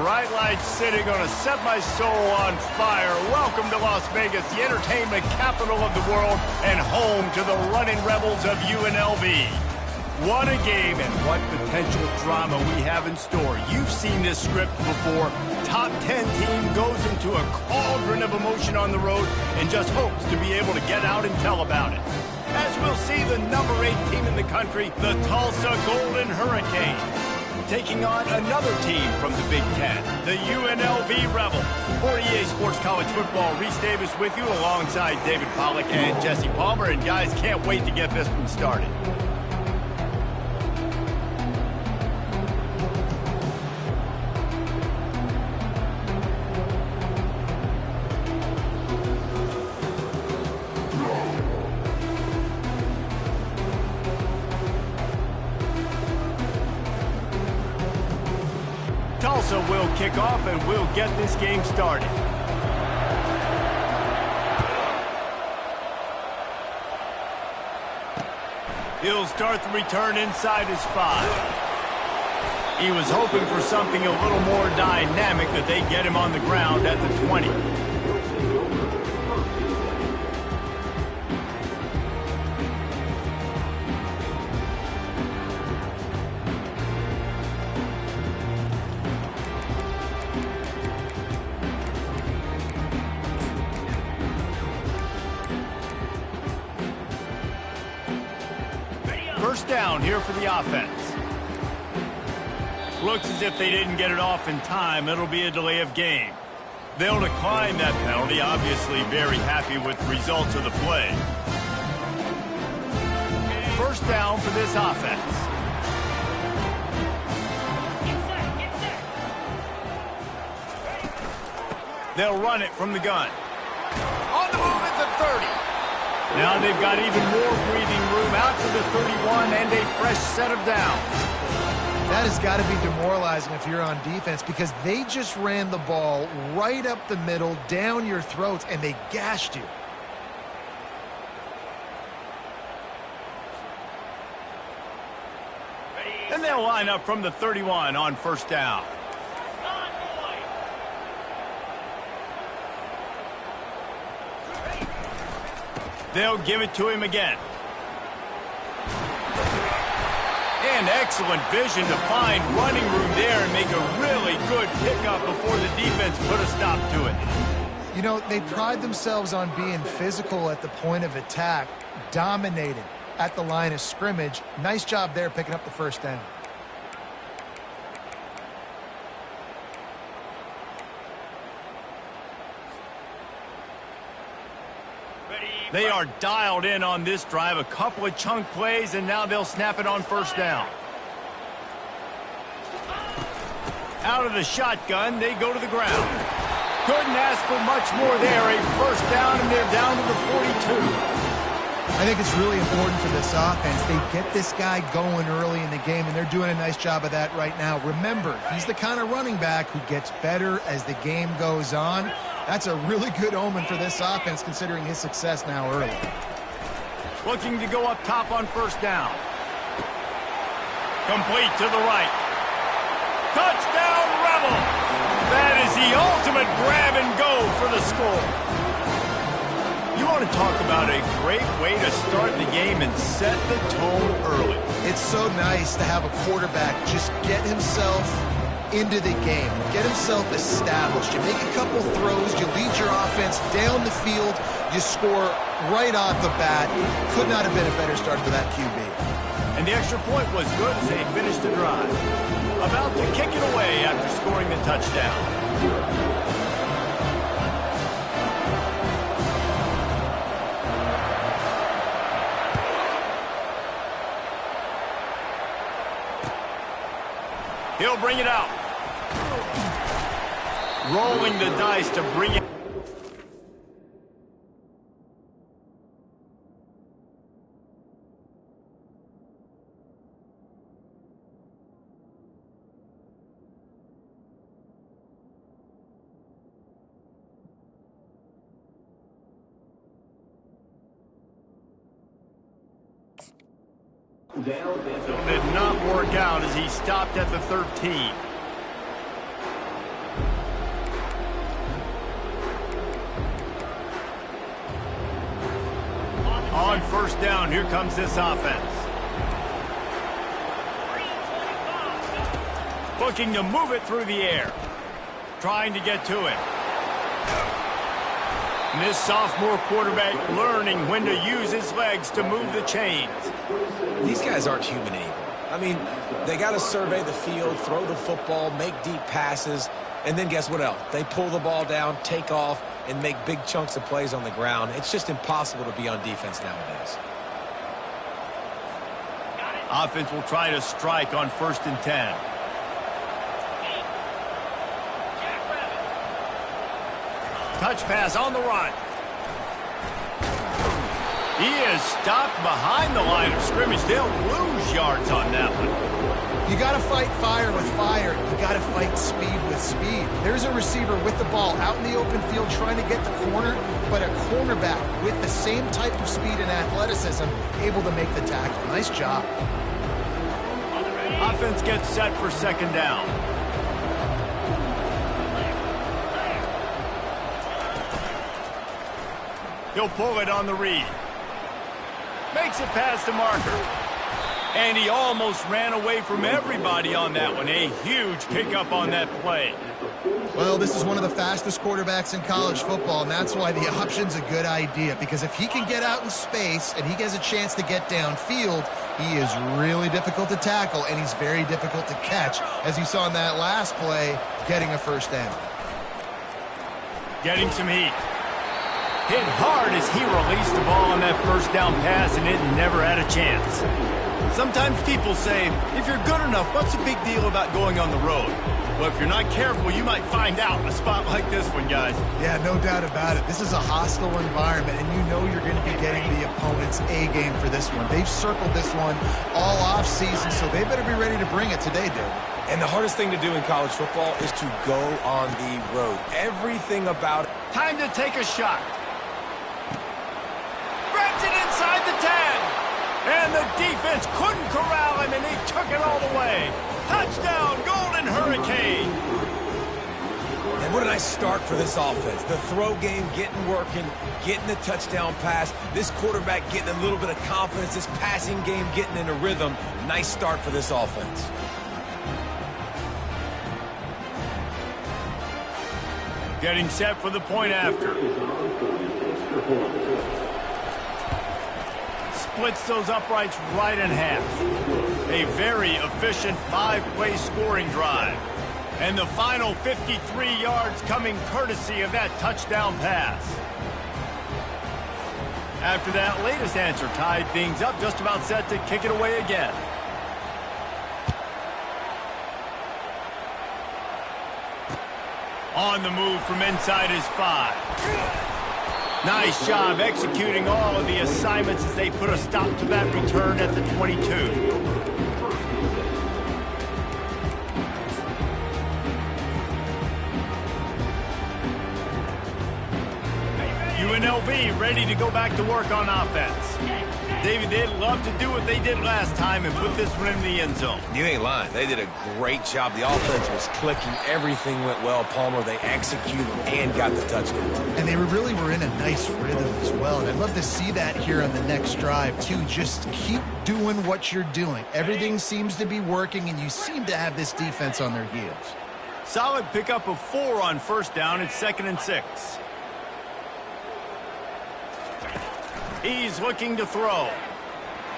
bright lights sitting on to set my soul on fire. Welcome to Las Vegas, the entertainment capital of the world and home to the running rebels of UNLV. What a game and what potential drama we have in store. You've seen this script before. Top 10 team goes into a cauldron of emotion on the road and just hopes to be able to get out and tell about it. As we'll see the number 8 team in the country, the Tulsa Golden Hurricane, taking on another team from the Big Ten, the UNLV Rebels. For EA Sports College Football, Reese Davis with you alongside David Pollack and Jesse Palmer. And guys, can't wait to get this one started. Tulsa will kick off and we'll get this game started. He'll start the return inside his 5. He was hoping for something a little more dynamic, that they get him on the ground at the 20. First down here for the offense. Looks as if they didn't get it off in time. It'll be a delay of game. They'll decline that penalty, obviously very happy with the results of the play. First down for this offense. They'll run it from the gun. On the move at the 30. Now they've got even more breathing room out to the 31 and a fresh set of downs. That has got to be demoralizing if you're on defense, because they just ran the ball right up the middle, down your throats, and they gashed you. And they'll line up from the 31 on first down. They'll give it to him again. And excellent vision to find running room there and make a really good pickup before the defense put a stop to it. You know, they pride themselves on being physical at the point of attack, dominated at the line of scrimmage. Nice job there picking up the first down. They are dialed in on this drive, a couple of chunk plays, and now they'll snap it on first down. Out of the shotgun, they go to the ground. Couldn't ask for much more there. A first down, and they're down to the 42. I think it's really important for this offense. They get this guy going early in the game, and they're doing a nice job of that right now. Remember, he's the kind of running back who gets better as the game goes on. That's a really good omen for this offense, considering his success now early. Looking to go up top on first down. Complete to the right. Touchdown, Rebel! That is the ultimate grab and go for the score. You want to talk about a great way to start the game and set the tone early. It's so nice to have a quarterback just get himself into the game, get himself established. You make a couple throws, you lead your offense down the field, you score right off the bat. Could not have been a better start for that QB. And the extra point was good as they finished the drive. About to kick it away after scoring the touchdown. He'll bring it out. Rolling the dice to bring it. Did not work out as he stopped at the 13. On first down, here comes this offense. Looking to move it through the air. Trying to get to it. And this sophomore quarterback learning when to use his legs to move the chains. These guys aren't human anymore. I mean, they got to survey the field, throw the football, make deep passes, and then guess what else? They pull the ball down, take off, and make big chunks of plays on the ground. It's just impossible to be on defense nowadays. Offense will try to strike on 1st and 10. Touch pass on the run. He is stopped behind the line of scrimmage. They'll lose yards on that one. You got to fight fire with fire. You got to fight speed with speed. There's a receiver with the ball out in the open field trying to get the corner, but a cornerback with the same type of speed and athleticism able to make the tackle. Nice job. Offense gets set for 2nd down. He'll pull it on the read. Makes it past the marker. And he almost ran away from everybody on that one. A huge pickup on that play. Well, this is one of the fastest quarterbacks in college football, and that's why the option's a good idea. Because if he can get out in space and he has a chance to get downfield, he is really difficult to tackle, and he's very difficult to catch. As you saw in that last play, getting a 1st down. Getting some heat. Hit hard as he released the ball on that 1st down pass, and it never had a chance. Sometimes people say, if you're good enough, what's the big deal about going on the road? Well, if you're not careful, you might find out in a spot like this one, guys. Yeah, no doubt about it. This is a hostile environment, and you know you're going to be getting the opponent's A game for this one. They've circled this one all offseason, so they better be ready to bring it today, dude. And the hardest thing to do in college football is to go on the road. Everything about it. Time to take a shot. Grabs it inside the 10. And the defense couldn't corral him, and he took it all the way. Touchdown, Golden Hurricane. And what a nice start for this offense. The throw game getting working, getting the touchdown pass. This quarterback getting a little bit of confidence. This passing game getting in a rhythm. Nice start for this offense. Getting set for the point after. Splits those uprights right in half. A very efficient 5-play scoring drive. And the final 53 yards coming courtesy of that touchdown pass. After that latest answer tied things up, just about set to kick it away again. On the move from inside his 5. Nice job executing all of the assignments as they put a stop to that return at the 22. UNLV ready to go back to work on offense. David, they'd love to do what they did last time and put this one in the end zone. You ain't lying. They did a great job. The offense was clicking. Everything went well, Palmer. They executed and got the touchdown. And they really were in a nice rhythm as well. And I'd love to see that here on the next drive, too. Just keep doing what you're doing. Everything seems to be working, and you seem to have this defense on their heels. Solid pickup of 4 on 1st down. It's 2nd and 6. He's looking to throw.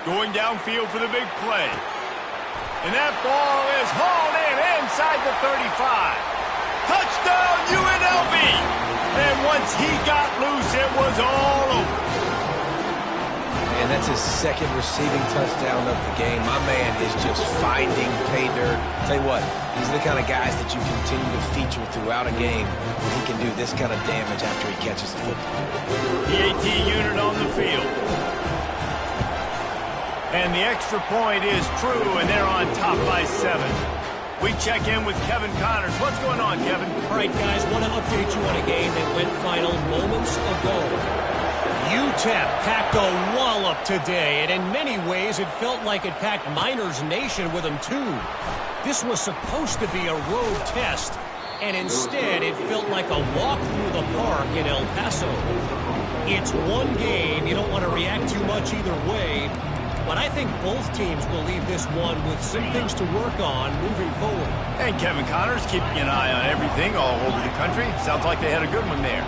Going downfield for the big play. And that ball is hauled in inside the 35. Touchdown, UNLV! And once he got loose, it was all over. And that's his 2nd receiving touchdown of the game. My man is just finding pay dirt. Tell you what, these are the kind of guys that you continue to feature throughout a game where he can do this kind of damage after he catches the football. The AT unit on the field. And the extra point is true, and they're on top by 7. We check in with Kevin Connors. What's going on, Kevin? All right, guys, want to update you on a game that went final moments ago. UTEP packed a wallop today, and in many ways it felt like it packed Miners Nation with them too. This was supposed to be a road test, and instead it felt like a walk through the park in El Paso. It's one game. You don't want to react too much either way. But I think both teams will leave this one with some things to work on moving forward. And Kevin Connors keeping an eye on everything all over the country. Sounds like they had a good one there.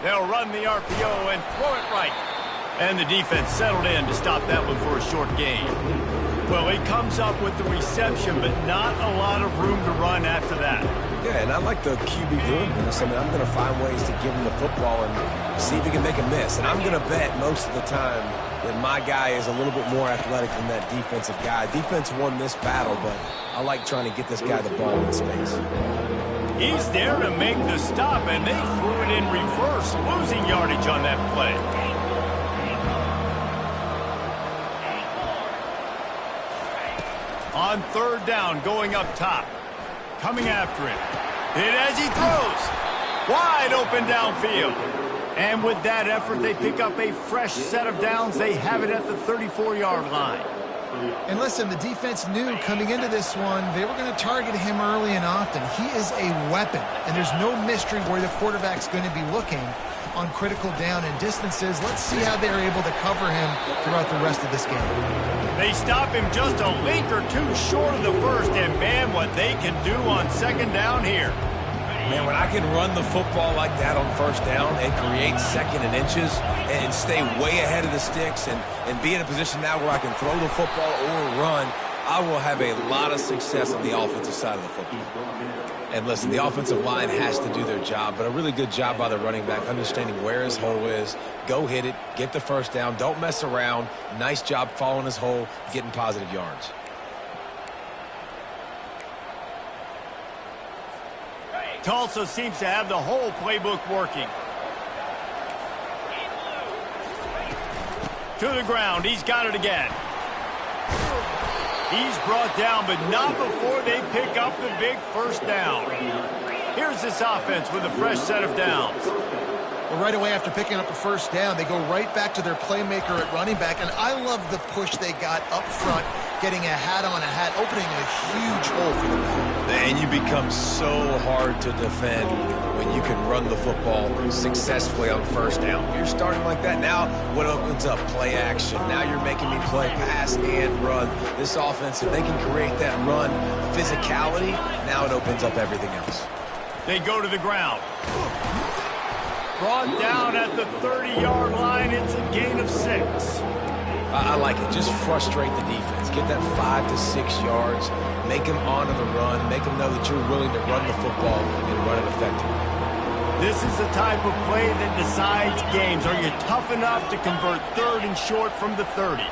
They'll run the RPO and throw it right. And the defense settled in to stop that one for a short gain. Well, he comes up with the reception, but not a lot of room to run after that. Yeah, and I like the QB doing this. I mean, I'm going to find ways to give him the football and see if he can make a miss. And I'm going to bet most of the time that my guy is a little bit more athletic than that defensive guy. Defense won this battle, but I like trying to get this guy the ball in space. He's there to make the stop, and they threw it in reverse, losing yardage on that play. On third down, going up top. Coming after him. Hit as he throws. Wide open downfield. And with that effort, they pick up a fresh set of downs. They have it at the 34-yard line. And listen, the defense knew coming into this one, they were going to target him early and often. He is a weapon, and there's no mystery where the quarterback's going to be looking on critical down and distances. Let's see how they're able to cover him throughout the rest of this game. They stop him just a link or two short of the first, and man, what they can do on second down here. Man, when I can run the football like that on first down and create second and inches and stay way ahead of the sticks and be in a position now where I can throw the football or run, I will have a lot of success on the offensive side of the football. And listen, the offensive line has to do their job, but a really good job by the running back, understanding where his hole is. Go hit it, get the first down, don't mess around. Nice job following his hole, getting positive yards. Tulsa seems to have the whole playbook working. To the ground, he's got it again. He's brought down, but not before they pick up the big first down. Here's this offense with a fresh set of downs. Well, right away after picking up a first down, they go right back to their playmaker at running back, and I love the push they got up front, getting a hat on a hat, opening a huge hole for the ball. And you become so hard to defend when you can run the football successfully on first down. You're starting like that. Now what opens up? Play action. Now you're making me play pass and run. This offense, if they can create that run physicality, now it opens up everything else. They go to the ground. Brought down at the 30-yard line. It's a gain of 6. I like it. Just frustrate the defense. Get that 5 to 6 yards. Make them honor the run. Make them know that you're willing to run the football and run it effectively. This is the type of play that decides games. Are you tough enough to convert third and short from the 30?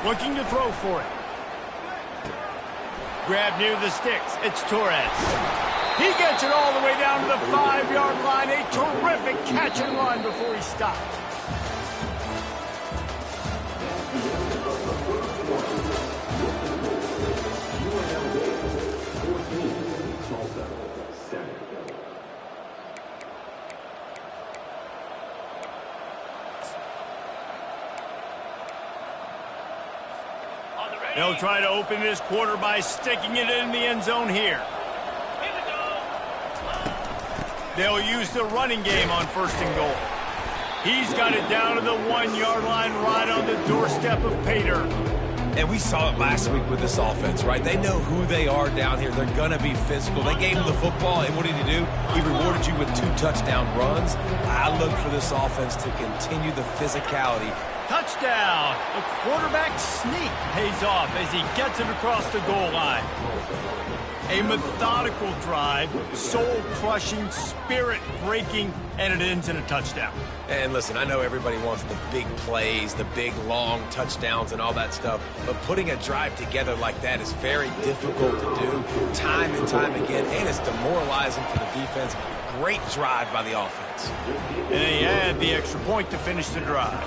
Looking to throw for it. Grab near the sticks. It's Torres. He gets it all the way down to the 5-yard line. A terrific catch and run before he stopped. They'll try to open this quarter by sticking it in the end zone here. They'll use the running game on first and goal. He's got it down to the 1-yard line right on the doorstep of Pater. And we saw it last week with this offense, right? They know who they are down here. They're going to be physical. They gave him the football, and what did he do? He rewarded you with 2 touchdown runs. I look for this offense to continue the physicality. Touchdown! The quarterback sneak pays off as he gets it across the goal line. A methodical drive, soul-crushing, spirit-breaking, and it ends in a touchdown. And listen, I know everybody wants the big plays, the big, long touchdowns and all that stuff, but putting a drive together like that is very difficult to do time and time again, and it's demoralizing for the defense. Great drive by the offense. And they add the extra point to finish the drive.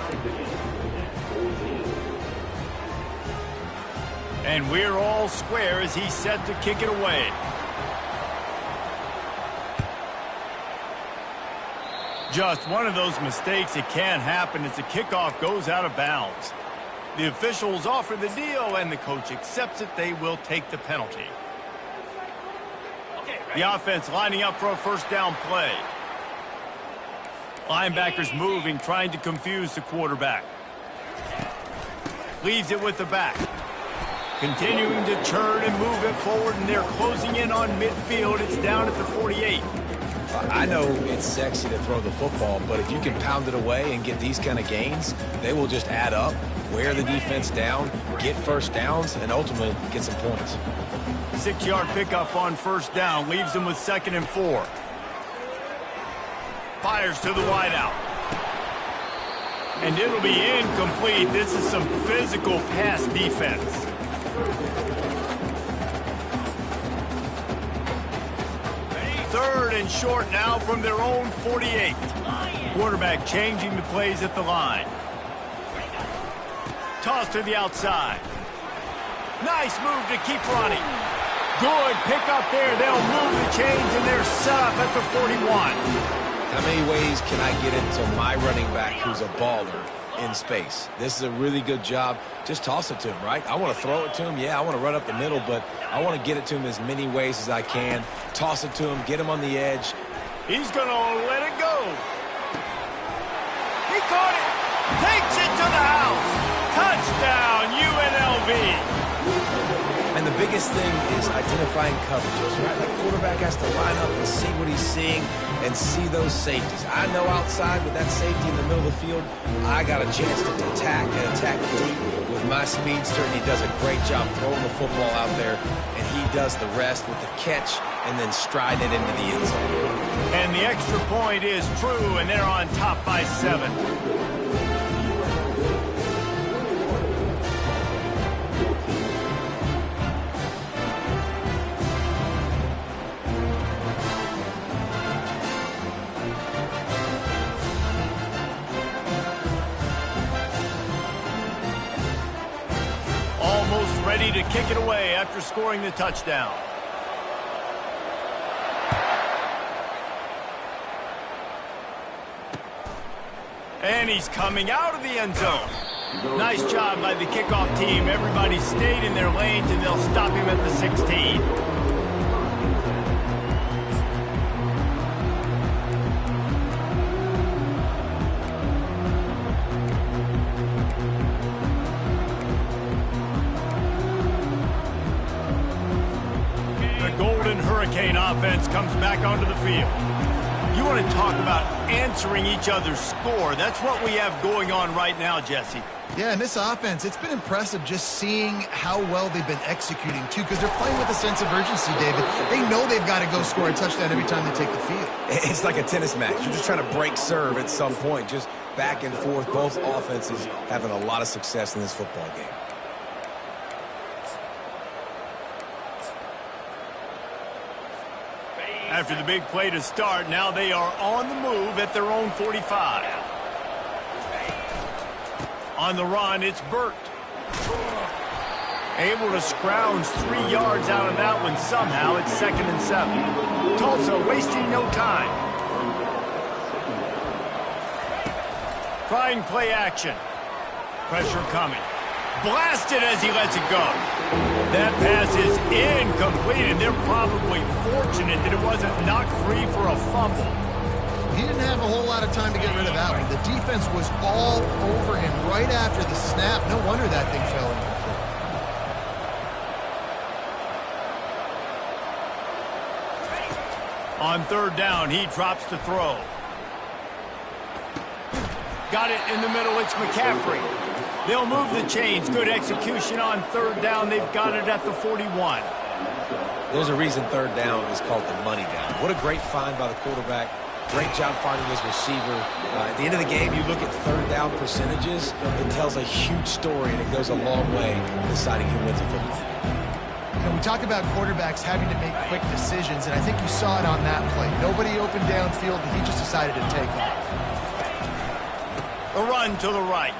And we're all square as he's set to kick it away. Just one of those mistakes that can happen as the kickoff goes out of bounds. The officials offer the deal, and the coach accepts it. They will take the penalty. The offense lining up for a first down play. Linebackers moving, trying to confuse the quarterback. Leaves it with the back. Continuing to turn and move it forward, and they're closing in on midfield. It's down at the 48. I know it's sexy to throw the football, but if you can pound it away and get these kind of gains, they will just add up, wear the defense down, get first downs, and ultimately get some points. 6-yard pickup on first down, leaves them with 2nd and 4. Fires to the wideout. And it'll be incomplete. This is some physical pass defense. Third and short now from their own 48. Quarterback changing the plays at the line. Toss to the outside. Nice move to keep running. Good pick up there. They'll move the chains, and they're set up at the 41. How many ways can I get into my running back who's a baller in space? This is a really good job. Just toss it to him, right? I want to throw it to him. Yeah, I want to run up the middle, but I want to get it to him as many ways as I can. Toss it to him, get him on the edge. He's going to let it go. He caught it. Takes it to the house. Touchdown, UNLV. And the biggest thing is identifying coverages, right? Like quarterback has to line up and see what he's seeing and see those safeties. I know outside with that safety in the middle of the field, I got a chance to attack and attack deep with my speedster, and he does a great job throwing the football out there, and he does the rest with the catch and then stride it into the end zone. And the extra point is true, and they're on top by 7. Ready to kick it away after scoring the touchdown. And he's coming out of the end zone. Nice job by the kickoff team. Everybody stayed in their lanes, and they'll stop him at the 16. Hurricane offense comes back onto the field. You want to talk about answering each other's score. That's what we have going on right now, Jesse. Yeah, and this offense, it's been impressive just seeing how well they've been executing, too, because they're playing with a sense of urgency, David. They know they've got to go score a touchdown every time they take the field. It's like a tennis match. You're just trying to break serve at some point, just back and forth. Both offenses having a lot of success in this football game. After the big play to start, now they are on the move at their own 45. On the run, it's Burt. Able to scrounge 3 yards out of that one somehow. It's 2nd and 7. Tulsa wasting no time. Trying play action. Pressure coming. Blasted as he lets it go. That pass is incomplete, and they're probably fortunate that it wasn't knocked free for a fumble. He didn't have a whole lot of time to get rid of that one. The defense was all over him right after the snap. No wonder that thing fell in. On 3rd down, he drops to throw. Got it in the middle. It's McCaffrey. They'll move the chains. Good execution on 3rd down. They've got it at the 41. There's a reason 3rd down is called the money down. What a great find by the quarterback. Great job finding his receiver. At the end of the game, you look at 3rd down percentages. It tells a huge story, and it goes a long way in deciding who wins a football game. You know, we talk about quarterbacks having to make quick decisions, and I think you saw it on that play. Nobody opened downfield, and he just decided to take off. A run to the right.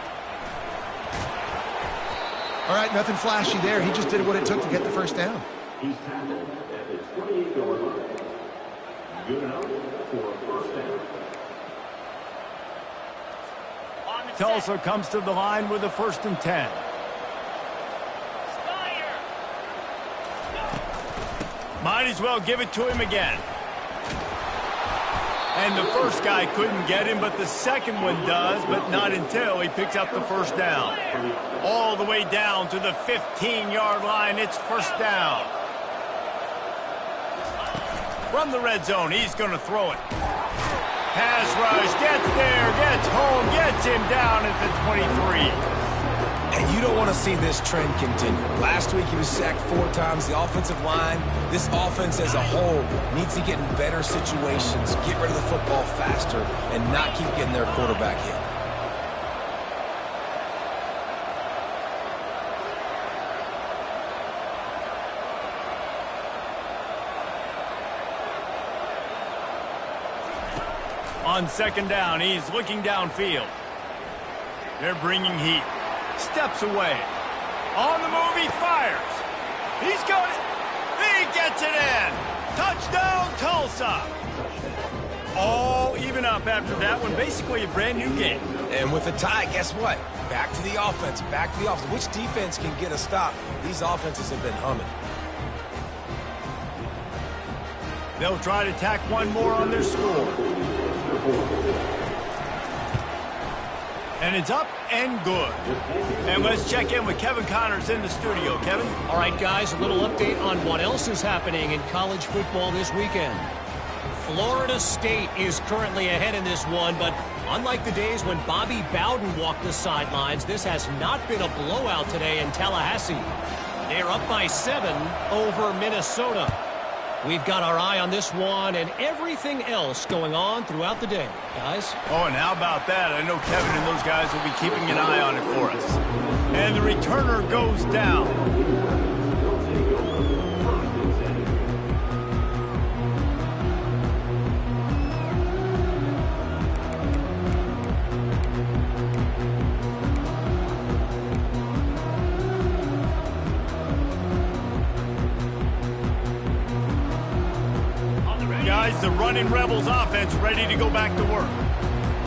All right, nothing flashy there. He just did what it took to get the first down. He's tackled at the 28-yard line. Good enough for a first down. Tulsa comes to the line with a 1st and 10. Might as well give it to him again. And the first guy couldn't get him, but the second one does, but not until he picks up the 1st down. All the way down to the 15-yard line. It's 1st down. From the red zone, he's going to throw it. Pass rush, gets there, gets home, gets him down at the 23. And you don't want to see this trend continue. Last week he was sacked 4 times. The offensive line, this offense as a whole, needs to get in better situations, get rid of the football faster, and not keep getting their quarterback hit. On 2nd down, he's looking downfield. They're bringing heat. Steps away. On the move, he fires. He's got it. He gets it in. Touchdown, Tulsa. All even up after that one. Basically a brand new game. And with the tie, guess what? Back to the offense. Back to the offense. Which defense can get a stop? These offenses have been humming. They'll try to tack one more on their score. And it's up and good. And let's check in with Kevin Connors in the studio. Kevin? All right, guys, a little update on what else is happening in college football this weekend. Florida State is currently ahead in this one, but unlike the days when Bobby Bowden walked the sidelines, this has not been a blowout today in Tallahassee. They're up by 7 over Minnesota. We've got our eye on this one and everything else going on throughout the day. Guys? Oh, and how about that? I know Kevin and those guys will be keeping an eye on it for us. And the returner goes down. The running Rebels offense ready to go back to work.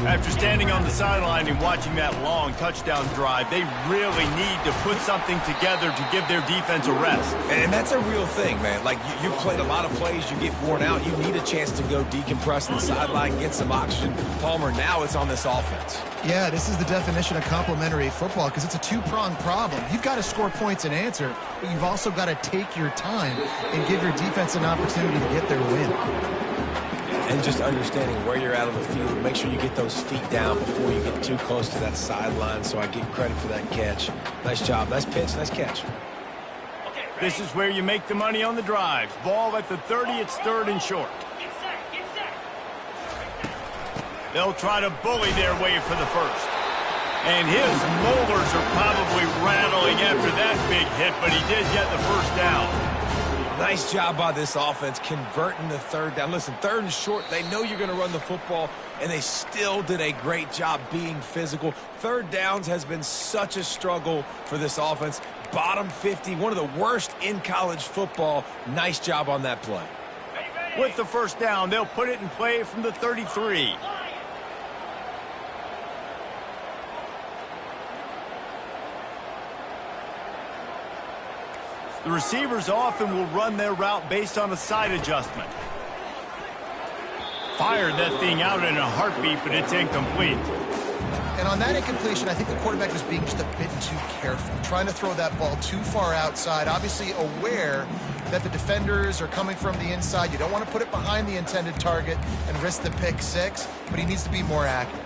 After standing on the sideline and watching that long touchdown drive, they really need to put something together to give their defense a rest. And that's a real thing, man. Like, you've played a lot of plays, you get worn out, you need a chance to go decompress on the sideline, get some oxygen. Palmer, now it's on this offense. Yeah, this is the definition of complementary football because it's a two-pronged problem. You've got to score points and answer, but you've also got to take your time and give your defense an opportunity to get their win. And just understanding where you're at on the field. Make sure you get those feet down before you get too close to that sideline, so I give credit for that catch. Nice job. Nice pitch. Nice catch. This is where you make the money on the drives. Ball at the 30. It's 3rd and short. They'll try to bully their way for the 1st. And his molars are probably rattling after that big hit, but he did get the 1st down. Nice job by this offense converting the 3rd down. Listen, 3rd and short, they know you're going to run the football, and they still did a great job being physical. 3rd downs has been such a struggle for this offense. Bottom 50, one of the worst in college football. Nice job on that play. With the 1st down, they'll put it in play from the 33. The receivers often will run their route based on a side adjustment. Fired that thing out in a heartbeat, but it's incomplete. And on that incompletion, I think the quarterback was being just a bit too careful, trying to throw that ball too far outside, obviously aware that the defenders are coming from the inside. You don't want to put it behind the intended target and risk the pick 6, but he needs to be more accurate.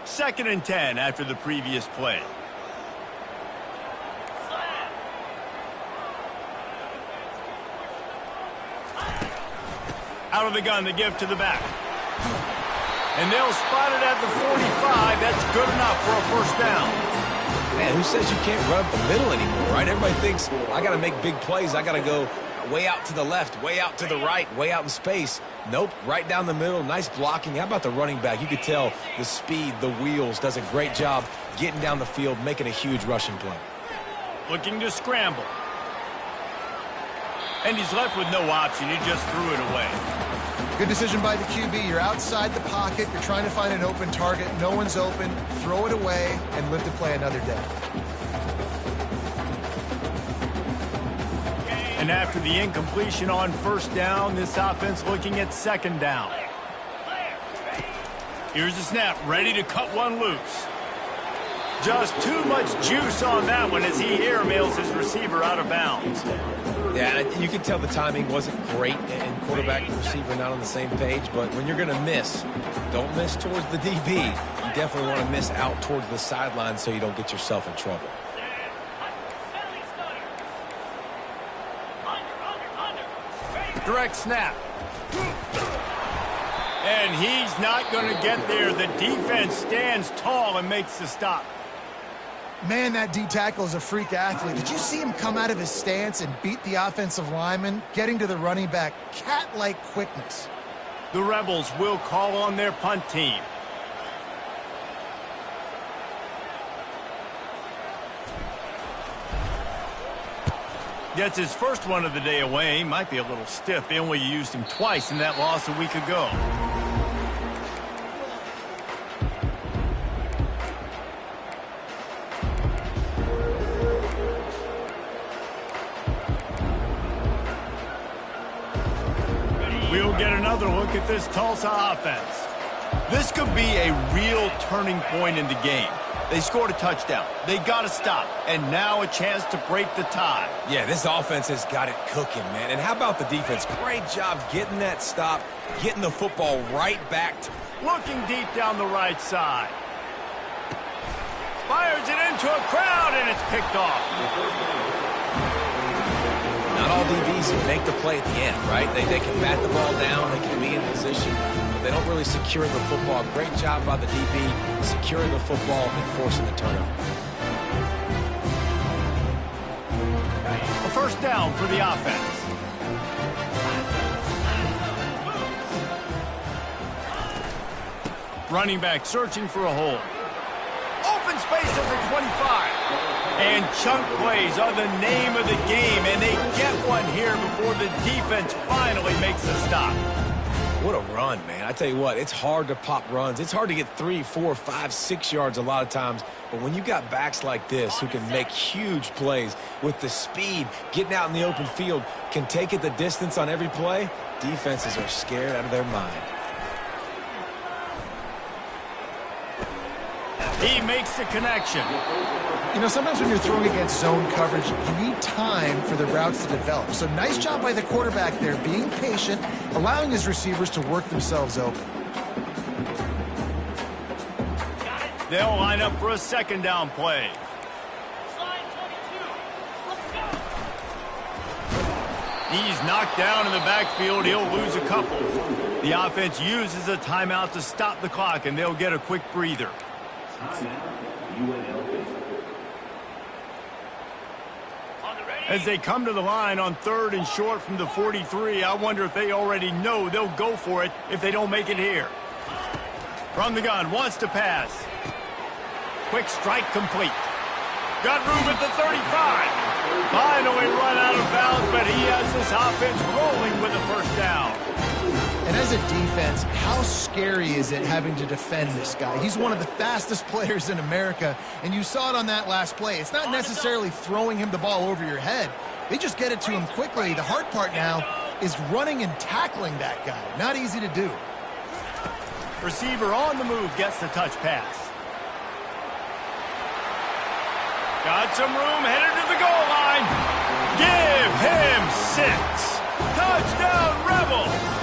2nd and 10 after the previous play. Out of the gun to give to the back. And they'll spot it at the 45. That's good enough for a 1st down. Man, who says you can't run up the middle anymore, right? Everybody thinks, I got to make big plays. I got to go way out to the left, way out to the right, way out in space. Nope, right down the middle. Nice blocking. How about the running back? You could tell the speed, the wheels, does a great job getting down the field, making a huge rushing play. Looking to scramble. And he's left with no option. He just threw it away. Good decision by the QB. You're outside the pocket. You're trying to find an open target. No one's open. Throw it away and live to play another day. And after the incompletion on first down, this offense looking at second down. Here's the snap, ready to cut one loose. Just too much juice on that one as he airmails his receiver out of bounds. Yeah, you can tell the timing wasn't great, and quarterback and receiver not on the same page, but when you're going to miss, don't miss towards the DB. You definitely want to miss out towards the sideline so you don't get yourself in trouble. Direct snap. And he's not going to get there. The defense stands tall and makes the stop. Man, that D tackle is a freak athlete. Did you see him come out of his stance and beat the offensive lineman, getting to the running back? Cat-like quickness. The Rebels will call on their punt team. Gets his first one of the day away. Might be a little stiff. They only used him twice in that loss a week ago. We'll get another look at this Tulsa offense. This could be a real turning point in the game. They scored a touchdown. They got to stop. And now a chance to break the tie. Yeah, this offense has got it cooking, man. And how about the defense? Great job getting that stop, getting the football right back. Looking deep down the right side. Fires it into a crowd, and it's picked off. Not all DBs can make the play at the end, right? They can bat the ball down, they can be in position, but they don't really secure the football. Great job by the DB securing the football and forcing the turnover. A first down for the offense. Running back searching for a hole. Open space at the 25. And chunk plays are the name of the game, and they get one here before the defense finally makes a stop. What a run, man. I tell you what, it's hard to pop runs. It's hard to get 3, 4, 5, 6 yards a lot of times. But when you got backs like this who can make huge plays with the speed, getting out in the open field, can take it the distance on every play, defenses are scared out of their mind. He makes the connection. You know, sometimes when you're throwing against zone coverage, you need time for the routes to develop. So nice job by the quarterback there, being patient, allowing his receivers to work themselves open. They'll line up for a second down play. He's knocked down in the backfield. He'll lose a couple. The offense uses a timeout to stop the clock, and they'll get a quick breather. As they come to the line on 3rd and short from the 43, I wonder if they already know they'll go for it if they don't make it here. From the gun, wants to pass. Quick strike complete. Got room at the 35. Finally run out of bounds, but he has this offense rolling with a first down. And as a defense, how scary is it having to defend this guy? He's one of the fastest players in America, and you saw it on that last play. It's not necessarily throwing him the ball over your head. They just get it to him quickly. The hard part now is running and tackling that guy. Not easy to do. Receiver on the move gets the touch pass. Got some room, headed to the goal line. Give him 6. Touchdown, Rebels!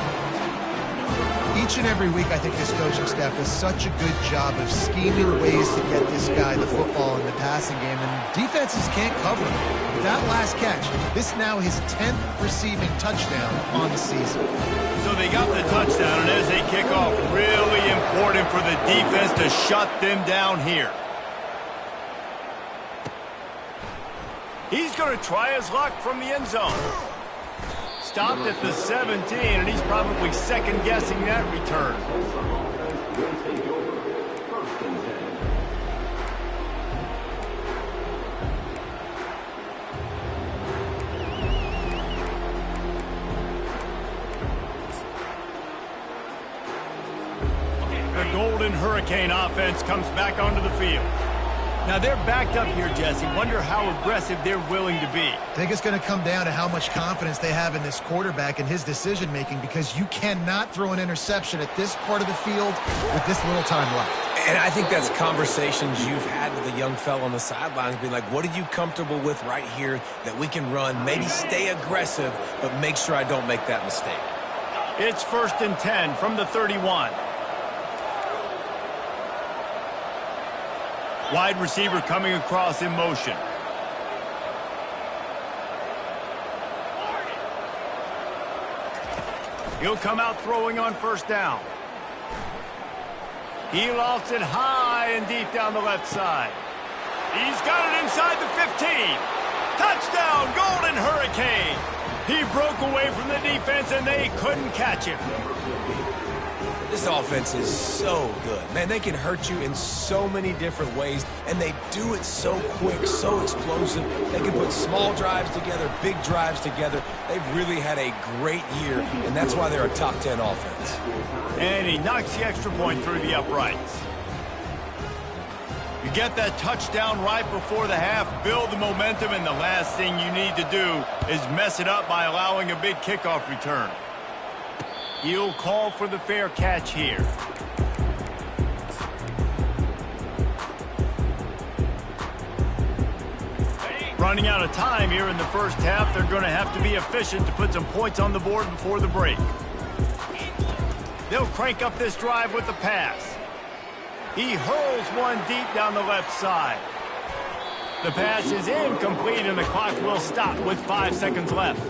Each and every week, I think this coaching staff does such a good job of scheming ways to get this guy the football in the passing game, and defenses can't cover him. With that last catch, this now his 10th receiving touchdown on the season. So they got the touchdown, and as they kick off, really important for the defense to shut them down here. He's going to try his luck from the end zone. Stopped at the 17, and he's probably second-guessing that return. The Golden Hurricane offense comes back onto the field. Now they're backed up here, Jesse. Wonder how aggressive they're willing to be. I think it's going to come down to how much confidence they have in this quarterback and his decision-making, because you cannot throw an interception at this part of the field with this little time left. And I think that's conversations you've had with a young fella on the sidelines, being like, what are you comfortable with right here that we can run? Maybe stay aggressive, but make sure I don't make that mistake. It's 1st and 10 from the 31. Wide receiver coming across in motion. He'll come out throwing on 1st down. He lofts it high and deep down the left side. He's got it inside the 15. Touchdown, Golden Hurricane. He broke away from the defense and they couldn't catch him. This offense is so good. Man, they can hurt you in so many different ways, and they do it so quick, so explosive. They can put small drives together, big drives together. They've really had a great year, and that's why they're a top 10 offense. And he knocks the extra point through the uprights. You get that touchdown right before the half, build the momentum, and the last thing you need to do is mess it up by allowing a big kickoff return. He'll call for the fair catch here. Running out of time here in the first half, they're going to have to be efficient to put some points on the board before the break. They'll crank up this drive with the pass. He hurls one deep down the left side. The pass is incomplete and the clock will stop with 5 seconds left.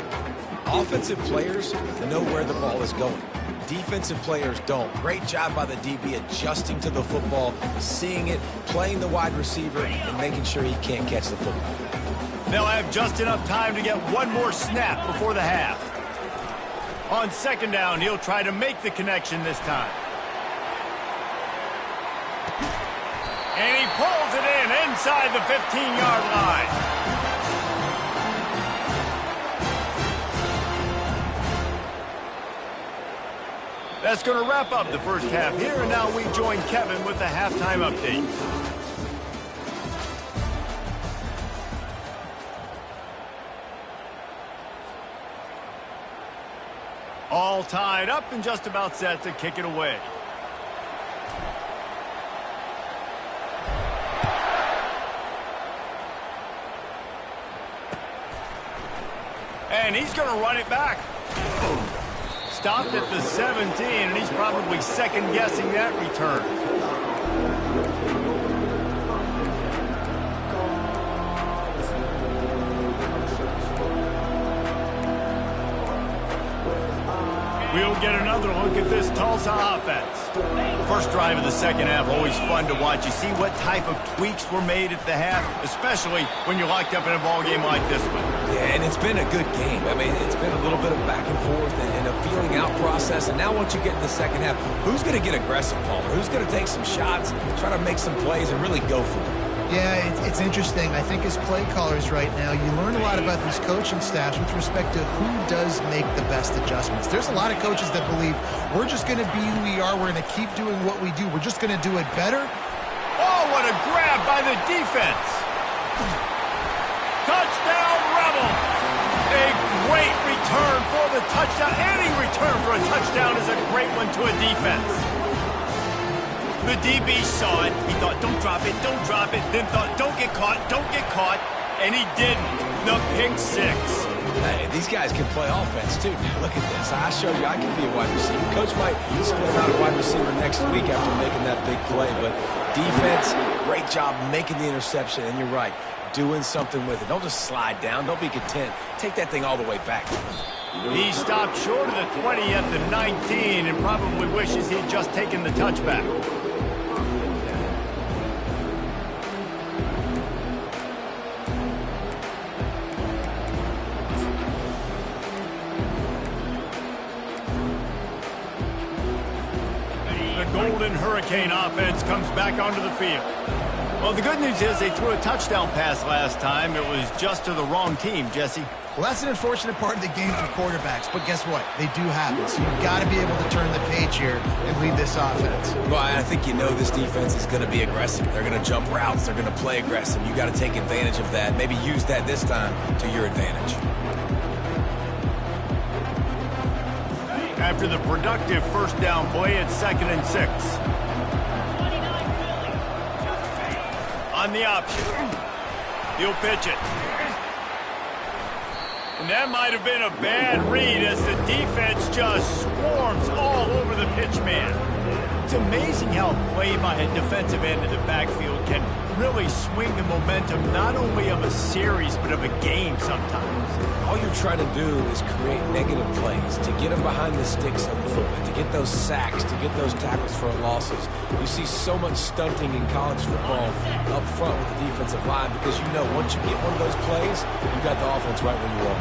Offensive players know where the ball is going. Defensive players don't. Great job by the DB adjusting to the football, seeing it, playing the wide receiver, and making sure he can't catch the football. They'll have just enough time to get one more snap before the half. On 2nd down, he'll try to make the connection this time. And he pulls it in inside the 15-yard line. That's going to wrap up the first half here, and now we join Kevin with the halftime update. All tied up and just about set to kick it away. And he's going to run it back. Stopped at the 17, and he's probably second-guessing that return. We'll get another look at this Tulsa offense. First drive of the second half, always fun to watch. You see what type of tweaks were made at the half, especially when you're locked up in a ball game like this one. Yeah, and it's been a good game. I mean, it's been a little bit of back and forth and a feeling out process. And now once you get in the second half, who's going to get aggressive, Palmer? Who's going to take some shots, try to make some plays, and really go for it? Yeah, it's interesting. I think as play callers right now, you learn a lot about these coaching staffs with respect to who does make the best adjustments. There's a lot of coaches that believe we're just going to be who we are. We're going to keep doing what we do. We're just going to do it better. Oh, what a grab by the defense. Touchdown, Rebel. A great return for the touchdown. Any return for a touchdown is a great one to a defense. The DB saw it. He thought, don't drop it, then thought, don't get caught, and he didn't. The pick six. Hey, these guys can play offense, too. Now, look at this. I showed you I can be a wide receiver. Coach might split him out a wide receiver next week after making that big play, but defense, great job making the interception, and you're right, doing something with it. Don't just slide down. Don't be content. Take that thing all the way back. He stopped short of the 20 at the 19 and probably wishes he'd just taken the touchback. The Golden Hurricane offense comes back onto the field. Well, the good news is they threw a touchdown pass last time. It was just to the wrong team, Jesse. Well, that's an unfortunate part of the game for quarterbacks, but guess what? They do happen, so you've got to be able to turn the page here and lead this offense. Well, I think you know this defense is going to be aggressive. They're going to jump routes. They're going to play aggressive. You got to take advantage of that. Maybe use that this time to your advantage. After the productive first down play, it's 2nd and 6. On the option. He'll pitch it. And that might have been a bad read as the defense just swarms all over the pitch man. It's amazing how a play by a defensive end in the backfield can really swing the momentum not only of a series but of a game sometimes. All you're trying to do is create negative plays, to get them behind the sticks a little bit, to get those sacks, to get those tackles for losses. You see so much stunting in college football up front with the defensive line because you know once you get one of those plays, you got the offense right where you want.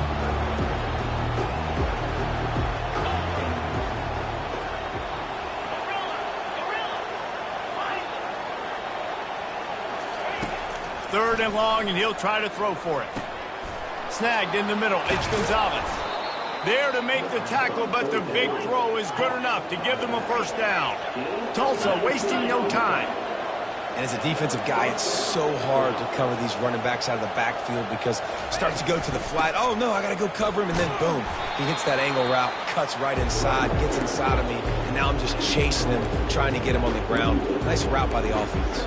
Third and long, and he'll try to throw for it. Snagged in the middle. It's Gonzalez. There to make the tackle, but the big throw is good enough to give them a first down. Tulsa wasting no time. And as a defensive guy, it's so hard to cover these running backs out of the backfield because it starts to go to the flat. Oh, no, I got to go cover him. And then, boom, he hits that angle route, cuts right inside, gets inside of me. And now I'm just chasing him, trying to get him on the ground. Nice route by the offense.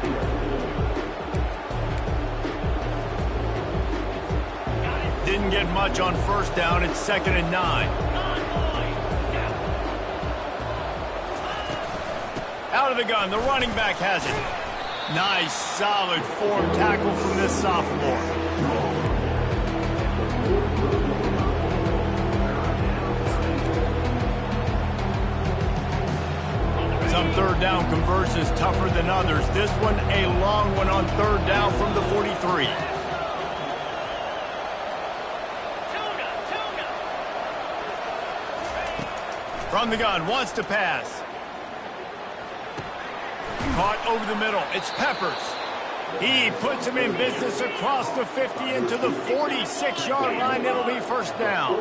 Didn't get much on first down. It's 2nd and 9. Out of the gun. The running back has it. Nice, solid form tackle from this sophomore. Some third down conversions tougher than others. This one a long one on third down from the 43. From the gun, wants to pass. Caught over the middle. It's Peppers. He puts him in business across the 50 into the 46-yard line. It'll be first down.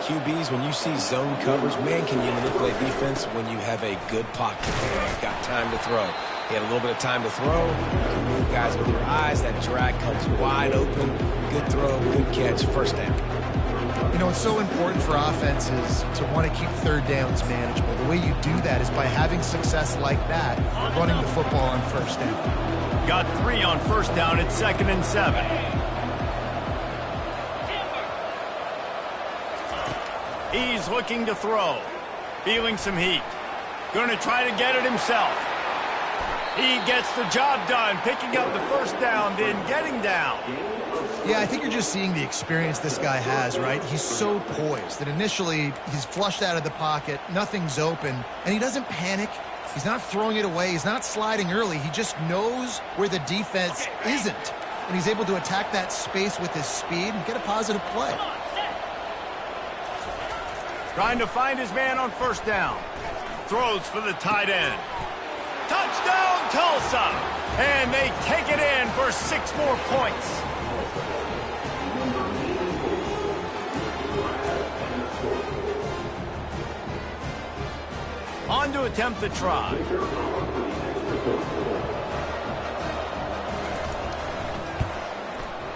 QBs, when you see zone coverage, man, can you manipulate defense when you have a good pocket. You've got time to throw. He had a little bit of time to throw. You can move guys with your eyes. That drag comes wide open. Good throw, good catch, first down. You know, it's so important for offenses to want to keep third downs manageable. The way you do that is by having success like that, running the football on first down. Got 3 on first down. It's 2nd and 7. He's looking to throw. Feeling some heat. Going to try to get it himself. He gets the job done, picking up the first down, then getting down. Yeah, I think you're just seeing the experience this guy has, right? He's so poised that initially he's flushed out of the pocket, nothing's open, and he doesn't panic. He's not throwing it away. He's not sliding early. He just knows where the defense isn't, and he's able to attack that space with his speed and get a positive play. Trying to find his man on first down. Throws for the tight end. Touchdown, Tulsa! And they take it in for 6 more points. On to attempt the try.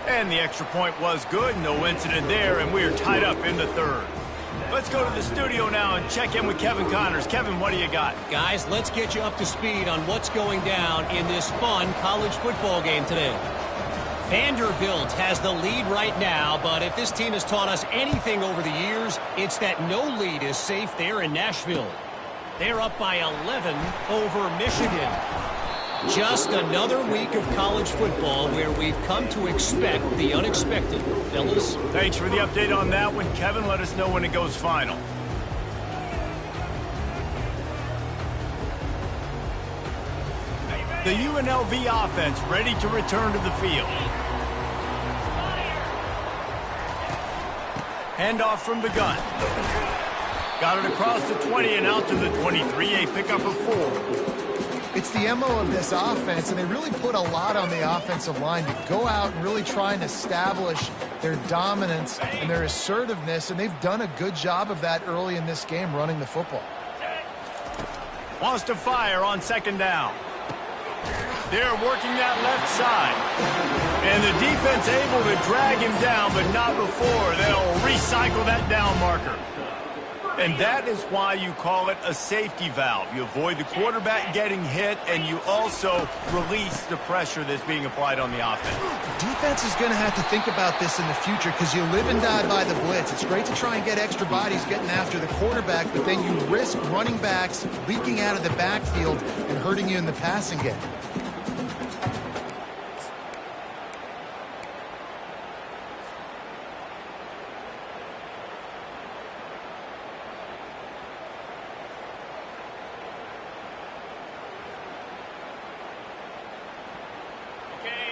And the extra point was good. No incident there, and we're tied up in the third. Let's go to the studio now and check in with Kevin Connors. Kevin, what do you got? Guys, let's get you up to speed on what's going down in this fun college football game today. Vanderbilt has the lead right now, but if this team has taught us anything over the years, it's that no lead is safe there in Nashville. They're up by 11 over Michigan. Just another week of college football where we've come to expect the unexpected. Fellas? Thanks for the update on that one, Kevin. Let us know when it goes final. The UNLV offense ready to return to the field. Handoff from the gun. Got it across the 20 and out to the 23, a pickup of 4. It's the MO of this offense, and they really put a lot on the offensive line to go out and really try and establish their dominance and their assertiveness, and they've done a good job of that early in this game running the football. Wants to fire on second down. They're working that left side. And the defense able to drag him down, but not before. They'll recycle that down marker. And that is why you call it a safety valve. You avoid the quarterback getting hit, and you also release the pressure that's being applied on the offense. Defense is going to have to think about this in the future because you live and die by the blitz. It's great to try and get extra bodies getting after the quarterback, but then you risk running backs leaking out of the backfield and hurting you in the passing game.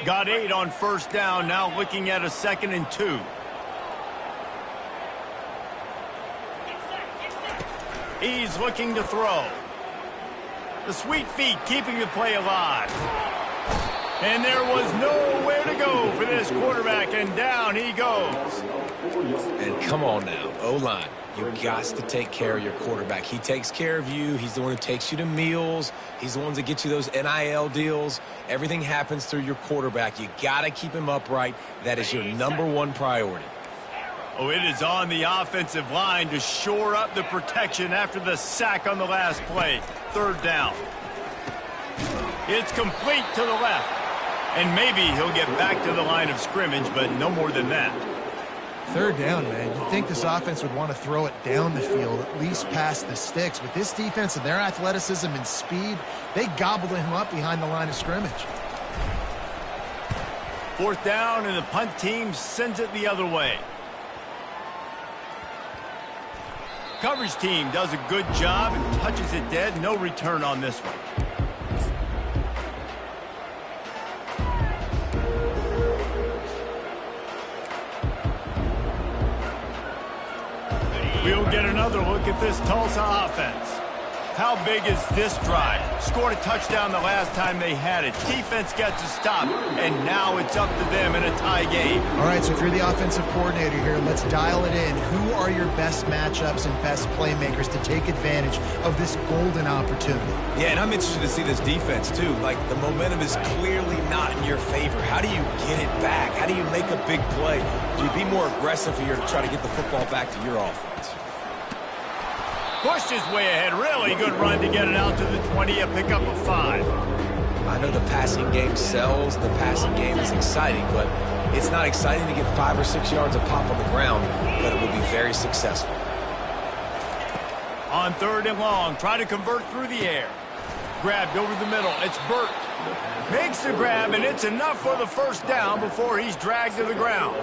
Got 8 on first down, now looking at a 2nd and 2. He's looking to throw. The sweet feet keeping the play alive. And there was nowhere to go for this quarterback, and down he goes. And come on now, O-line. You got to take care of your quarterback. He takes care of you. He's the one who takes you to meals. He's the one that gets you those NIL deals. Everything happens through your quarterback. You got to keep him upright. That is your #1 priority. Oh, it is on the offensive line to shore up the protection after the sack on the last play. 3rd down. It's complete to the left. And maybe he'll get back to the line of scrimmage, but no more than that. 3rd down, man. You'd think this offense would want to throw it down the field, at least past the sticks. With this defense and their athleticism and speed, they gobbled him up behind the line of scrimmage. 4th down, and the punt team sends it the other way. Coverage team does a good job and touches it dead. No return on this one. We'll get another look at this Tulsa offense. How big is this drive? Scored a touchdown the last time they had it. Defense gets a stop, and now it's up to them in a tie game. All right, so if you're the offensive coordinator here, let's dial it in. Who are your best matchups and best playmakers to take advantage of this golden opportunity? Yeah, and I'm interested to see this defense, too. Like, the momentum is clearly not in your favor. How do you get it back? How do you make a big play? Do you be more aggressive here to try to get the football back to your offense? Pushed his way ahead. Really good run to get it out to the 20, a pickup of 5. I know the passing game sells. The passing game is exciting, but it's not exciting to get 5 or 6 yards of pop on the ground, but it will be very successful. On 3rd and long, try to convert through the air. Grabbed over the middle. It's Burt. Makes the grab, and it's enough for the 1st down before he's dragged to the ground.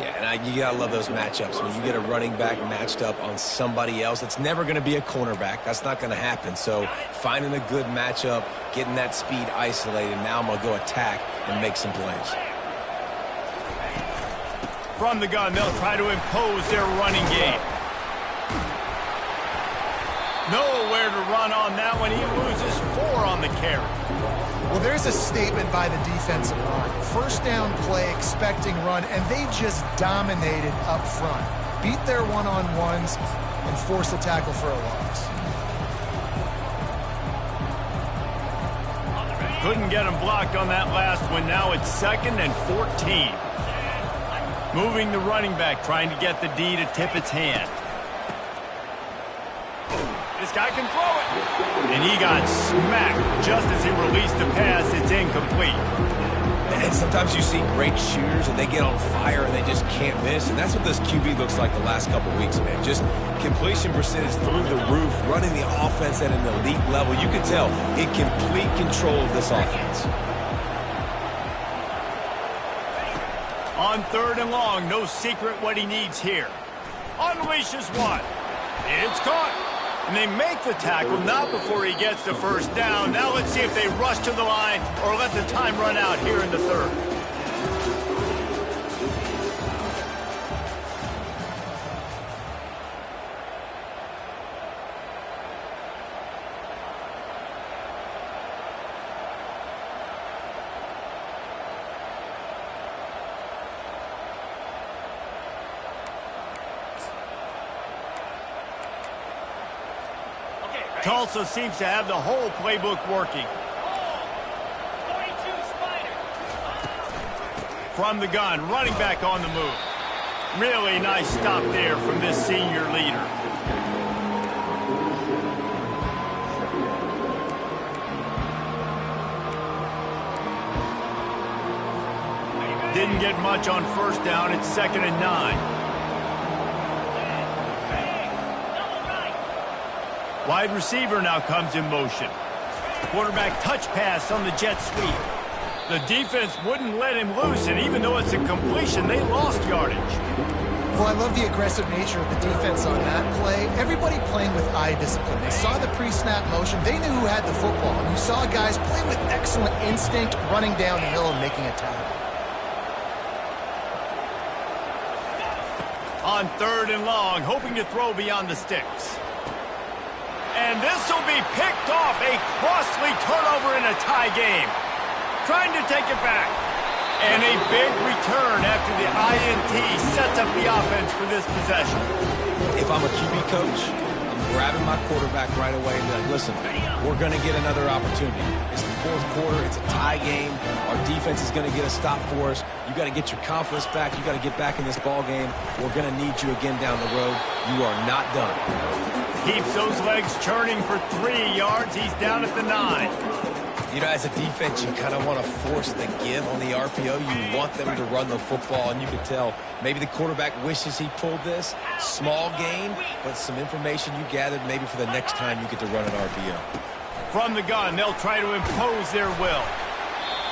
Yeah, and you got to love those matchups. When you get a running back matched up on somebody else, it's never going to be a cornerback. That's not going to happen. So finding a good matchup, getting that speed isolated, now I'm going to go attack and make some plays. From the gun, they'll try to impose their running game. Nowhere to run on that one. He loses 4 on the carry. Well, there's a statement by the defensive line. 1st down play, expecting run, and they just dominated up front. Beat their one-on-ones and forced a tackle for a loss. Couldn't get him blocked on that last one. Now it's 2nd and 14. Moving the running back, trying to get the D to tip its hand. This guy can throw it. And he got smacked just as he released the pass. It's incomplete. And sometimes you see great shooters and they get on fire and they just can't miss. And that's what this QB looks like the last couple weeks, man. Just completion percentage through the roof, running the offense at an elite level. You can tell in complete control of this offense. On 3rd and long, no secret what he needs here. Unleashes one. It's caught. And they make the tackle, not before he gets the 1st down. Now let's see if they rush to the line or let the time run out here in the 3rd. Tulsa seems to have the whole playbook working. From the gun, running back on the move. Really nice stop there from this senior leader. Didn't get much on first down. It's 2nd and 9. Wide receiver now comes in motion. Quarterback touch pass on the jet sweep. The defense wouldn't let him loose, and even though it's a completion, they lost yardage. Well, I love the aggressive nature of the defense on that play. Everybody playing with eye discipline. They saw the pre-snap motion. They knew who had the football. And you saw guys play with excellent instinct, running down the hill and making a tackle. On 3rd and long, hoping to throw beyond the sticks. And this will be picked off. A costly turnover in a tie game. Trying to take it back. And a big return after the INT sets up the offense for this possession. If I'm a QB coach, I'm grabbing my quarterback right away and be like, listen, we're going to get another opportunity. It's the 4th quarter. It's a tie game. Our defense is going to get a stop for us. You got to get your confidence back. You got to get back in this ball game. We're going to need you again down the road. You are not done. Keeps those legs churning for 3 yards. He's down at the 9. You know, as a defense, you kind of want to force the give on the RPO. You want them to run the football, and you can tell maybe the quarterback wishes he pulled this. Small gain, but some information you gathered maybe for the next time you get to run an RPO. From the gun, they'll try to impose their will.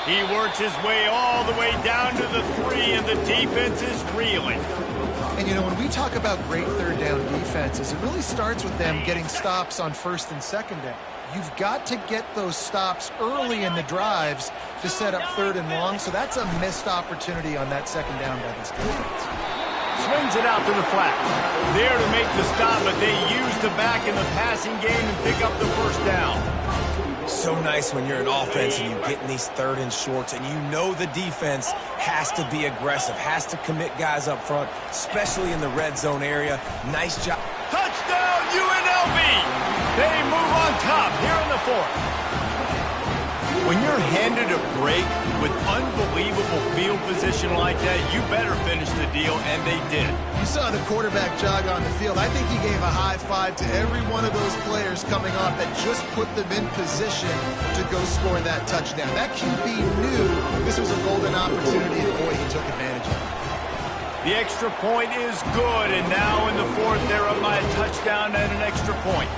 He works his way all the way down to the 3, and the defense is reeling. And, you know, when we talk about great 3rd down defenses, it really starts with them getting stops on 1st and 2nd down. You've got to get those stops early in the drives to set up 3rd and long, so that's a missed opportunity on that 2nd down by this defense. Swings it out to the flat. There to make the stop, but they use the back in the passing game and pick up the 1st down. So nice when you're an offense and you get in these 3rd and shorts, and you know the defense has to be aggressive, has to commit guys up front, especially in the red zone area. Nice job. Touchdown, UNLV! They move on top here in the 4th. When you're handed a break with unbelievable field position like that, you better finish the deal, and they did. You saw the quarterback jog on the field. I think he gave a high five to every one of those players coming off that just put them in position to go score that touchdown. That QB knew this was a golden opportunity, and boy, he took advantage of it. The extra point is good, and now in the 4th, they're up by a touchdown and an extra point.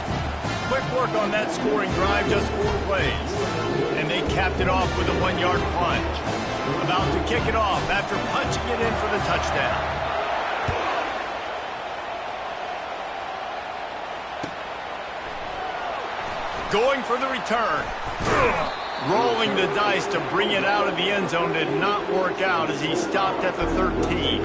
Quick work on that scoring drive, just 4 plays. And they capped it off with a 1-yard plunge. About to kick it off after punching it in for the touchdown. Going for the return. Rolling the dice to bring it out of the end zone did not work out as he stopped at the 13.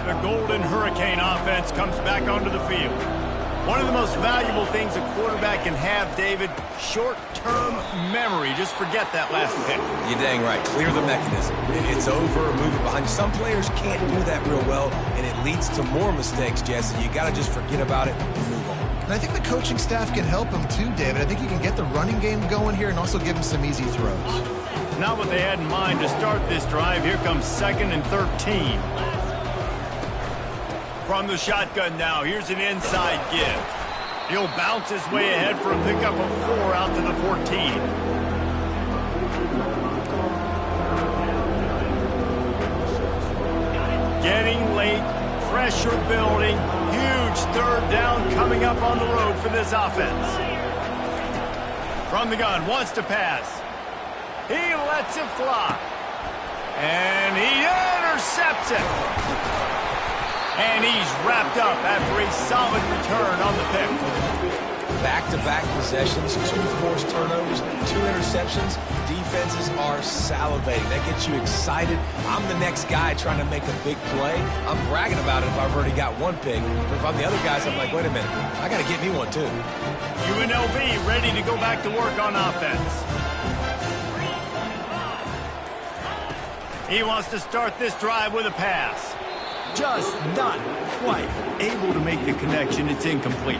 The Golden Hurricane offense comes back onto the field. One of the most valuable things a quarterback can have, David, short-term memory. Just forget that last pick. You're dang right. Clear the mechanism. It's over, move it behind you. Some players can't do that real well, and it leads to more mistakes, Jesse. You got to just forget about it and move on. And I think the coaching staff can help him too, David. I think you can get the running game going here and also give him some easy throws. Not what they had in mind to start this drive. Here comes 2nd and 13. From the shotgun now, here's an inside give. He'll bounce his way ahead for a pickup of 4 out to the 14. Getting late, pressure building, huge 3rd down coming up on the road for this offense. From the gun, wants to pass. He lets it fly. And he intercepts it. And he's wrapped up after a solid return on the pick. Back-to-back possessions, 2 forced turnovers, 2 interceptions. Defenses are salivating. That gets you excited. I'm the next guy trying to make a big play. I'm bragging about it if I've already got one pick. But if I'm the other guys, I'm like, wait a minute, I got to get me one too. UNLV ready to go back to work on offense. He wants to start this drive with a pass. Just not quite able to make the connection. It's incomplete.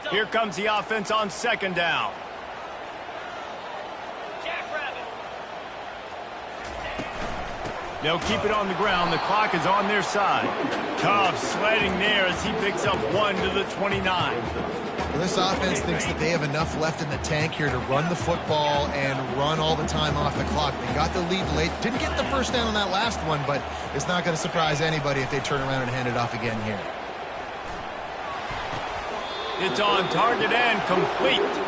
Here comes the offense on second down. They'll keep it on the ground. The clock is on their side. Tough sledding there as he picks up 1 to the 29. Well, this offense thinks that they have enough left in the tank here to run the football and run all the time off the clock. They got the lead late. Didn't get the first down on that last one, but it's not going to surprise anybody if they turn around and hand it off again here. It's on target and complete.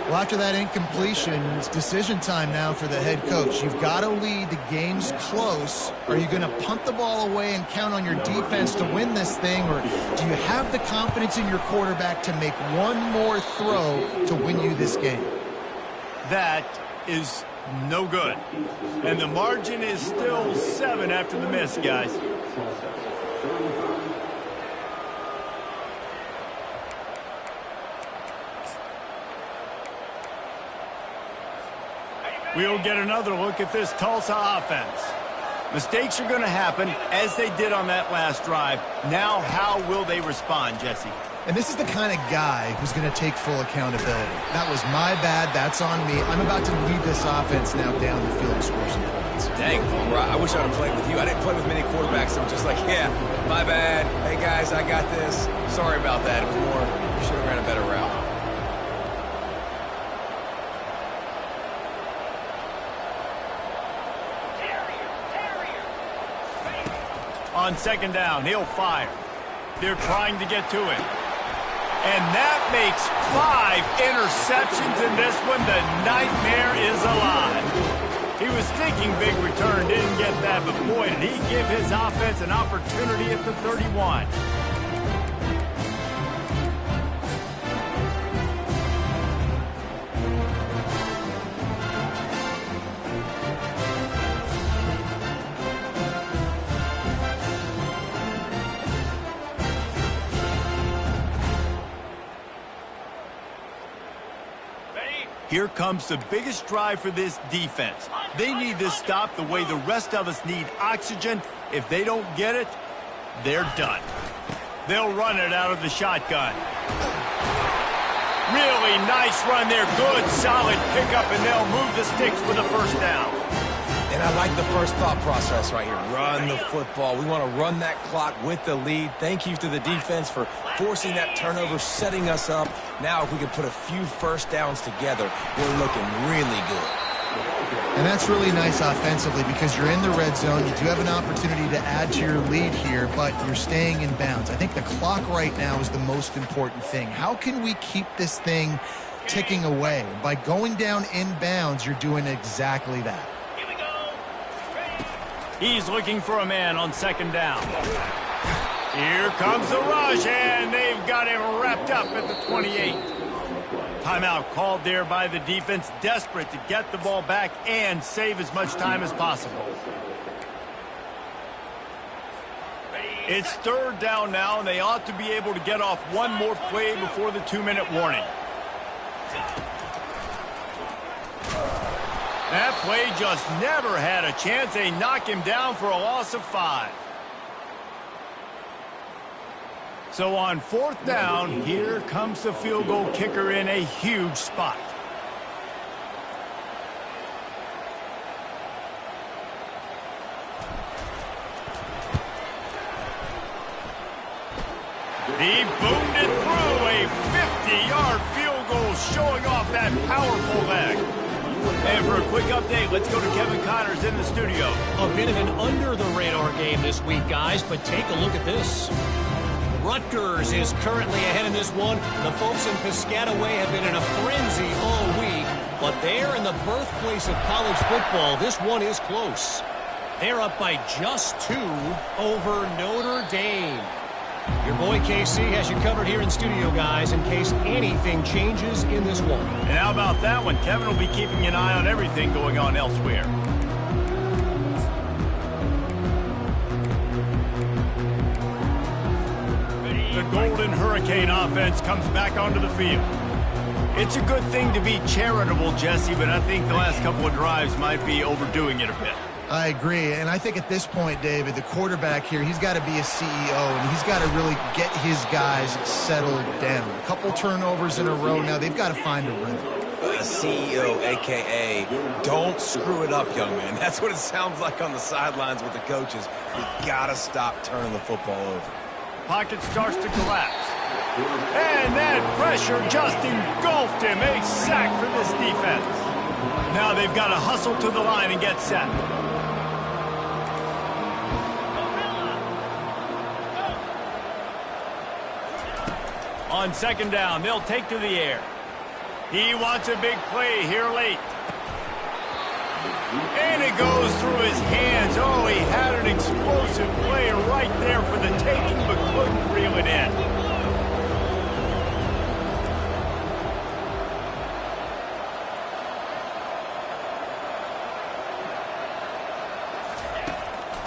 Well, after that incompletion, it's decision time now for the head coach. You've got to lead. The game's close. Are you going to punt the ball away and count on your defense to win this thing, or do you have the confidence in your quarterback to make one more throw to win you this game? That is no good. And the margin is still 7 after the miss, guys. We'll get another look at this Tulsa offense. Mistakes are going to happen, as they did on that last drive. Now, how will they respond, Jesse? And this is the kind of guy who's going to take full accountability. That was my bad. That's on me. I'm about to lead this offense now down the field and score some points. Dang, Palmer, I wish I would have played with you. I didn't play with many quarterbacks that were just like, yeah, my bad. Hey, guys, I got this. Sorry about that. It was more, you should have ran a better route. On second down, he'll fire. They're trying to get to it. And that makes 5 interceptions in this one. The nightmare is alive. He was thinking big return, didn't get that, but boy, did he give his offense an opportunity at the 31. Here comes the biggest drive for this defense. They need this stop the way the rest of us need oxygen. If they don't get it, they're done. They'll run it out of the shotgun. Really nice run there. Good, solid pickup, and they'll move the sticks with a first down. And I like the first thought process right here. Run the football. We want to run that clock with the lead. Thank you to the defense for forcing that turnover, setting us up. Now if we can put a few first downs together, we're looking really good. And that's really nice offensively because you're in the red zone. You do have an opportunity to add to your lead here, but you're staying in bounds. I think the clock right now is the most important thing. How can we keep this thing ticking away? By going down in bounds, you're doing exactly that. He's looking for a man on second down. Here comes the rush, and they've got him wrapped up at the 28. Timeout called there by the defense, desperate to get the ball back and save as much time as possible. It's third down now, and they ought to be able to get off one more play before the 2-minute warning. That play just never had a chance. They knock him down for a loss of 5. So on fourth down, here comes the field goal kicker in a huge spot. He boomed it through a 50-yard field goal, showing off that powerful leg. And for a quick update, let's go to Kevin Connors in the studio. A bit of an under-the-radar game this week, guys, but take a look at this. Rutgers is currently ahead in this one. The folks in Piscataway have been in a frenzy all week. But there in the birthplace of college football, this one is close. They're up by just 2 over Notre Dame. Your boy KC has you covered here in studio, guys, in case anything changes in this one. And how about that one? Kevin will be keeping an eye on everything going on elsewhere. The Golden Hurricane offense comes back onto the field. It's a good thing to be charitable, Jesse, but I think the last couple of drives might be overdoing it a bit. I agree, and I think at this point, David, the quarterback here, he's got to be a CEO, and he's got to really get his guys settled down. A couple turnovers in a row now. They've got to find a rhythm. CEO, a.k.a. don't screw it up, young man. That's what it sounds like on the sidelines with the coaches. You got to stop turning the football over. Pocket starts to collapse. And that pressure just engulfed him. A sack for this defense. Now they've got to hustle to the line and get set. On second down, they'll take to the air. He wants a big play here late. And it goes through his hands. Oh, he had an explosive play right there for the taking, but couldn't reel it in.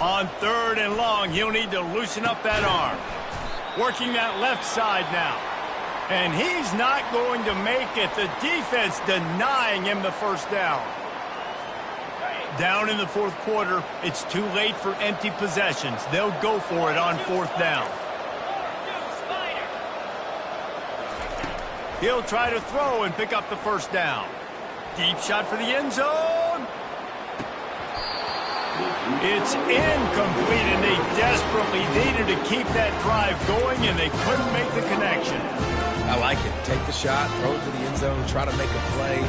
On third and long, he'll need to loosen up that arm. Working that left side now. And he's not going to make it. The defense denying him the first down. Down in the fourth quarter, it's too late for empty possessions. They'll go for it on fourth down. He'll try to throw and pick up the first down. Deep shot for the end zone. It's incomplete, and they desperately needed to keep that drive going, and they couldn't make the connection. I like it. Take the shot, throw it to the end zone, try to make a play,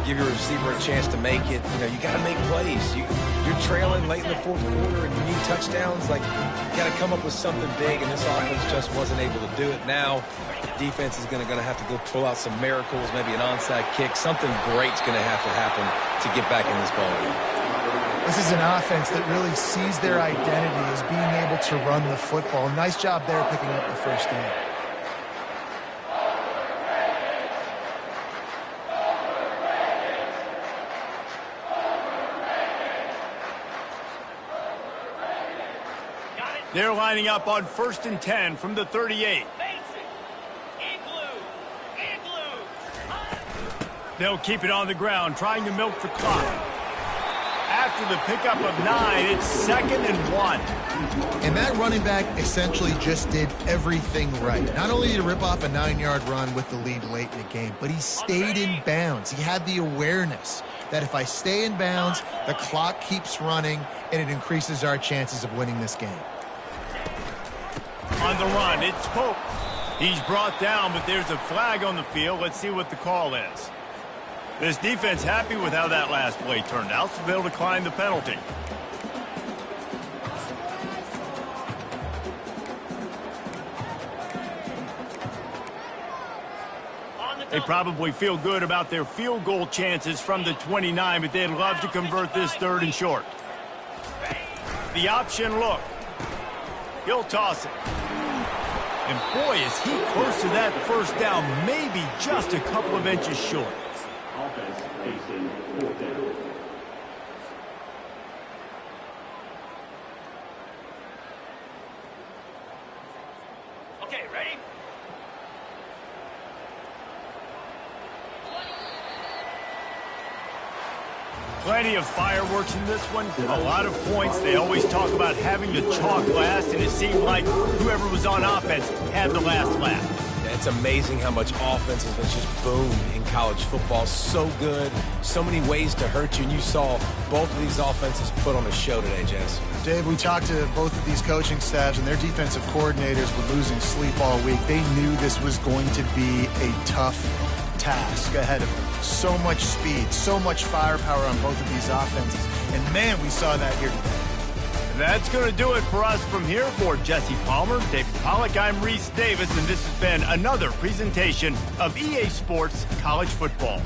give your receiver a chance to make it. You know, you got to make plays. You're trailing late in the fourth quarter, and you need touchdowns. Like, you got to come up with something big, and this offense just wasn't able to do it. Now, defense is going to have to go pull out some miracles, maybe an onside kick. Something great's going to have to happen to get back in this ballgame. This is an offense that really sees their identity as being able to run the football. Nice job there picking up the first down. They're lining up on 1st and 10 from the 38. They'll keep it on the ground, trying to milk the clock. After the pickup of 9, it's 2nd and 1. And that running back essentially just did everything right. Not only did he rip off a 9-yard run with the lead late in the game, but he stayed in bounds. He had the awareness that if I stay in bounds, the clock keeps running, and it increases our chances of winning this game. On the run, it's Pope. He's brought down, but there's a flag on the field. Let's see what the call is. This defense happy with how that last play turned out, so they'll decline the penalty. They probably feel good about their field goal chances from the 29, but they'd love to convert this 3rd and short. The option look. He'll toss it. And boy, is he close to that first down, maybe just a couple of inches short. Offense facing 4th down. Okay, ready? Plenty of fireworks in this one. A lot of points. They always talk about having to chalk last, and it seemed like whoever was on offense had the last laugh. It's amazing how much offense has been just boomed in college football. So good, so many ways to hurt you, and you saw both of these offenses put on a show today, Jess. Dave, we talked to both of these coaching staffs, and their defensive coordinators were losing sleep all week. They knew this was going to be a tough task ahead of them. So much speed, so much firepower on both of these offenses. And, man, we saw that here today. That's going to do it for us from here. For Jesse Palmer, David Pollack, I'm Reese Davis, and this has been another presentation of EA Sports College Football.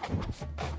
down.